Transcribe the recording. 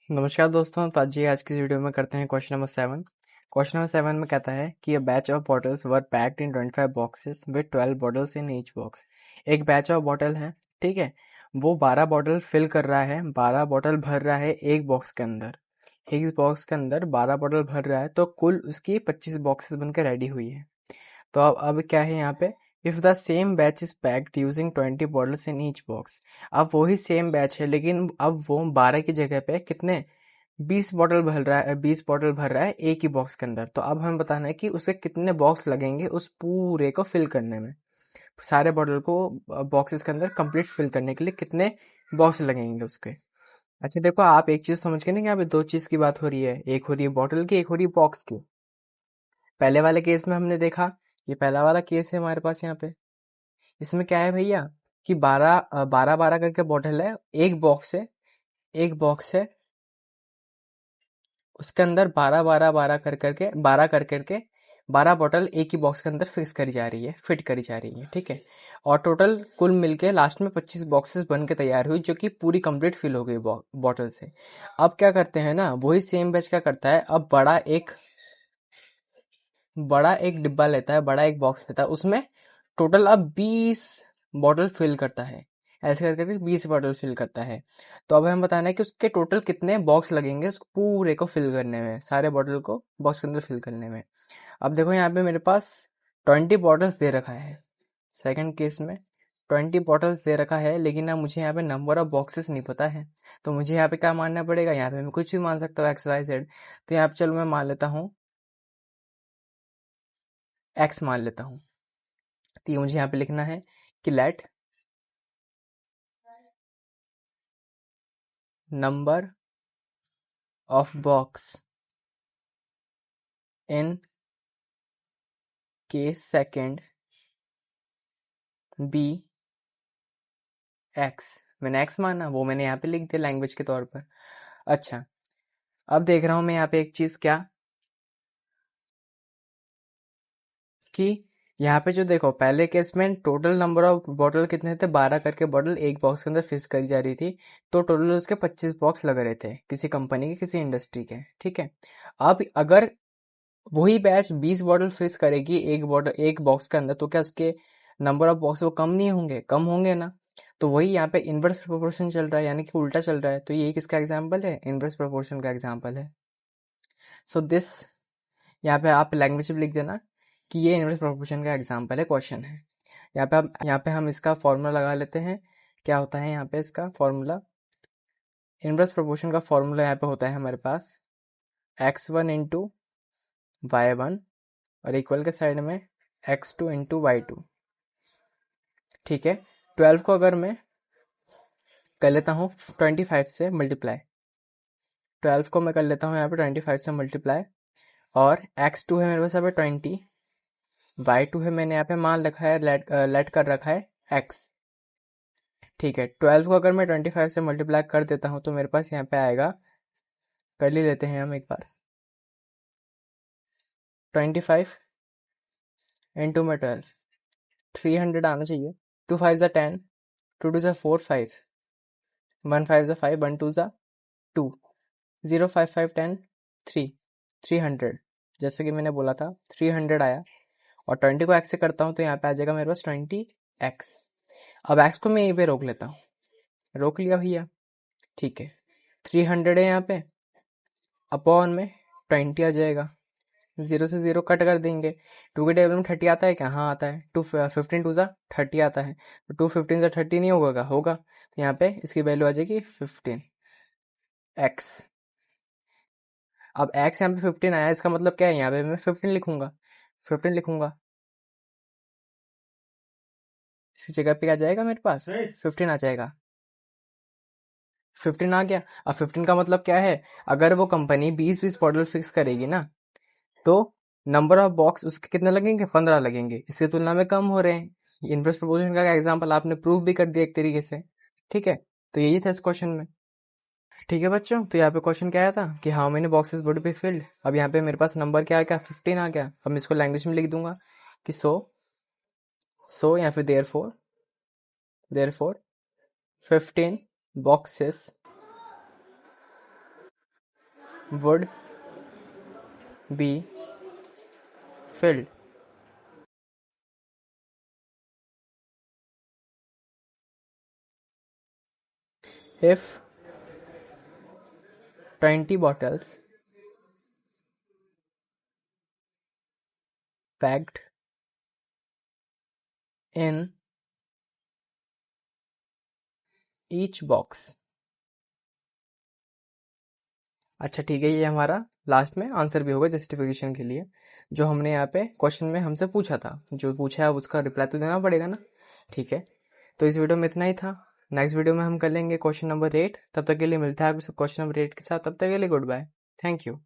नमस्कार दोस्तों, तो आज की इस वीडियो में करते हैं क्वेश्चन नंबर 7। क्वेश्चन नंबर 7 में कहता है कि a batch of bottles were packed in 25 boxes with 12 bottles in each box. एक बैच ऑफ बॉटल है, ठीक है। वो 12 बॉटल फिल कर रहा है, 12 बॉटल भर रहा है एक बॉक्स के अंदर। एक बॉक्स के अंदर 12 बॉटल भर रहा है, तो कुल उसकी 25 बॉक्सेस बनकर रेडी हुई है। तो अब क्या है यहाँ पे, if the same batch is packed using 20 bottles in each box. अब वही सेम बैच है, लेकिन अब वो 12 की जगह पे कितने 20 बॉटल भर रहा है, 20 बॉटल भर रहा है एक ही बॉक्स के अंदर। तो अब हमें बताना है कि उसे कितने बॉक्स लगेंगे उस पूरे को फिल करने में। सारे बॉटल को बॉक्सेस के अंदर कंप्लीट फिल करने के लिए कितने बॉक्स लगेंगे उसके। अच्छा देखो, आप एक चीज समझ के ना, यहाँ पे दो चीज की बात हो रही है, एक हो रही है बॉटल की, एक हो रही है बॉक्स की। पहले वाले केस में हमने देखा, ये पहला वाला केस है हमारे पास यहाँ पे। इसमें क्या है भैया कि 12 करके बॉटल है, एक बॉक्स है, एक बॉक्स है, उसके अंदर 12 बॉटल एक ही बॉक्स के अंदर फिक्स करी जा रही है, फिट करी जा रही है, ठीक है। और टोटल कुल मिलके लास्ट में 25 बॉक्सेस बन के तैयार हुई, जो कि पूरी कंप्लीट फिल हो गई बॉटल से। अब क्या करते हैं ना, वही सेम बैच क्या करता है, अब बड़ा एक डिब्बा लेता है, बड़ा एक बॉक्स लेता है, उसमें टोटल अब 20 बॉटल फिल करता है। ऐसे करके 20 बॉटल फिल करता है। तो अब हमें बताना है कि उसके टोटल कितने बॉक्स लगेंगे उसको पूरे को फिल करने में, सारे बॉटल को बॉक्स के अंदर फिल करने में। अब देखो यहाँ पे मेरे पास 20 बॉटल्स दे रखा है, सेकंड केस में 20 बॉटल्स दे रखा है, लेकिन अब मुझे यहाँ पे नंबर ऑफ बॉक्सेस नहीं पता है। तो मुझे यहाँ पे क्या मानना पड़ेगा, यहाँ पे मैं कुछ भी मान सकता हूँ, एक्स वाई जेड। तो यहाँ पे चलो मैं मान लेता हूँ एक्स, मान लेता हूँ। तो ये मुझे यहाँ पे लिखना है कि let number of box in case second be X. मैंने एक्स माना, वो मैंने यहाँ पे लिख दिया लैंग्वेज के तौर पर। अच्छा, अब देख रहा हूँ मैं यहाँ पे एक चीज क्या, कि यहाँ पे जो देखो पहले केस में टोटल नंबर ऑफ बॉटल कितने थे, 12 करके बॉटल एक बॉक्स के अंदर फिक्स करी जा रही थी। तो टोटल उसके 25 बॉक्स लग रहे थे, किसी कंपनी के, किसी इंडस्ट्री के, ठीक है। अब अगर वही बैच 20 बॉटल फिक्स करेगी एक बॉक्स के अंदर, तो क्या उसके नंबर ऑफ बॉक्स वो कम नहीं होंगे, कम होंगे ना। तो वही यहाँ पे इनवर्स प्रोपोर्शन चल रहा है, यानी कि उल्टा चल रहा है। तो ये किसका एग्जांपल है, इनवर्स प्रोपोर्शन का एग्जांपल है। सो दिस, यहाँ पे आप लैंग्वेज में लिख देना कि ये इनवर्स प्रोपोर्शन का एग्जांपल है, क्वेश्चन है। यहाँ पे हम इसका फॉर्मूला लगा लेते हैं। क्या होता है यहाँ पे इसका फॉर्मूला, इनवर्स प्रोपोर्शन का फॉर्मूला यहाँ पे होता है हमारे पास x1 इंटू y1 और इक्वल के साइड में x2 इंटू y2, ठीक है। 12 को अगर मैं कर लेता हूँ 25 से मल्टीप्लाई, 12 को मैं कर लेता हूँ यहाँ पे 25 से मल्टीप्लाई, और x2 है मेरे पास यहाँ पे 20, y2 है मैंने यहाँ पे मान रखा है, लेट कर रखा है x, ठीक है। 12 को अगर मैं 25 से मल्टीप्लाई कर देता हूँ तो मेरे पास यहाँ पे आएगा, कर ही लेते हैं हम एक बार, 25 इंटू में 12, 300 आना चाहिए। 2 5 ज़ा 10, 2 2 ज़ा 4 5, 1 5 ज़ा 5, 1 2 ज़ा 2, 0 5 5 10 3, 300। जैसे कि मैंने बोला था 300 आया, और 20 को एक्स से करता हूँ तो यहाँ पे आ जाएगा मेरे पास 20x। अब एक्स को मैं यहीं पे रोक लेता हूँ, रोक लिया भैया, ठीक है। 300 है यहाँ पे, अपॉन में 20 आ जाएगा, जीरो से जीरो कट कर देंगे। 2 के टेबल में 30 आता है क्या, हाँ आता है। 15 2 ज़ा 30 आता है, तो 2 15 से 30 नहीं होगा, होगा। तो यहाँ पे इसकी वैल्यू आ जाएगी 15x। अब x यहाँ पे 15 आया, इसका मतलब क्या है, यहाँ पे मैं 15 लिखूंगा, 15 लिखूंगा। इसकी जगह पे क्या जाएगा मेरे पास, 15 आ जाएगा, 15 आ गया। अब 15 का मतलब क्या है, अगर वो कंपनी 20 बॉटल फिक्स करेगी ना, तो नंबर ऑफ बॉक्स उसके कितने लगेंगे, 15 लगेंगे, इसकी तुलना में कम हो रहे हैं। इनवर्स प्रोपोर्शन का एग्जांपल आपने प्रूव भी कर दिया एक तरीके से, ठीक है। तो यही था इस क्वेश्चन में, ठीक है बच्चों। तो यहाँ पे क्वेश्चन क्या आया था कि how many boxes would be filled. अब यहाँ पे मेरे पास नंबर क्या आ गया, 15 आ गया। अब मैं इसको लैंग्वेज में लिख दूंगा कि सो या फिर therefore 15 boxes would be filled if 20 bottles packed in each box। अच्छा ठीक है, ये हमारा लास्ट में आंसर भी होगा जस्टिफिकेशन के लिए। जो हमने यहाँ पे क्वेश्चन में हमसे पूछा था, जो पूछा है उसका रिप्लाई तो देना पड़ेगा ना। ठीक है, तो इस वीडियो में इतना ही था। नेक्स्ट वीडियो में हम कर लेंगे क्वेश्चन नंबर 8। तब तक के लिए मिलता है आपसे क्वेश्चन नंबर 8 के साथ। तब तक के लिए गुड बाय, थैंक यू।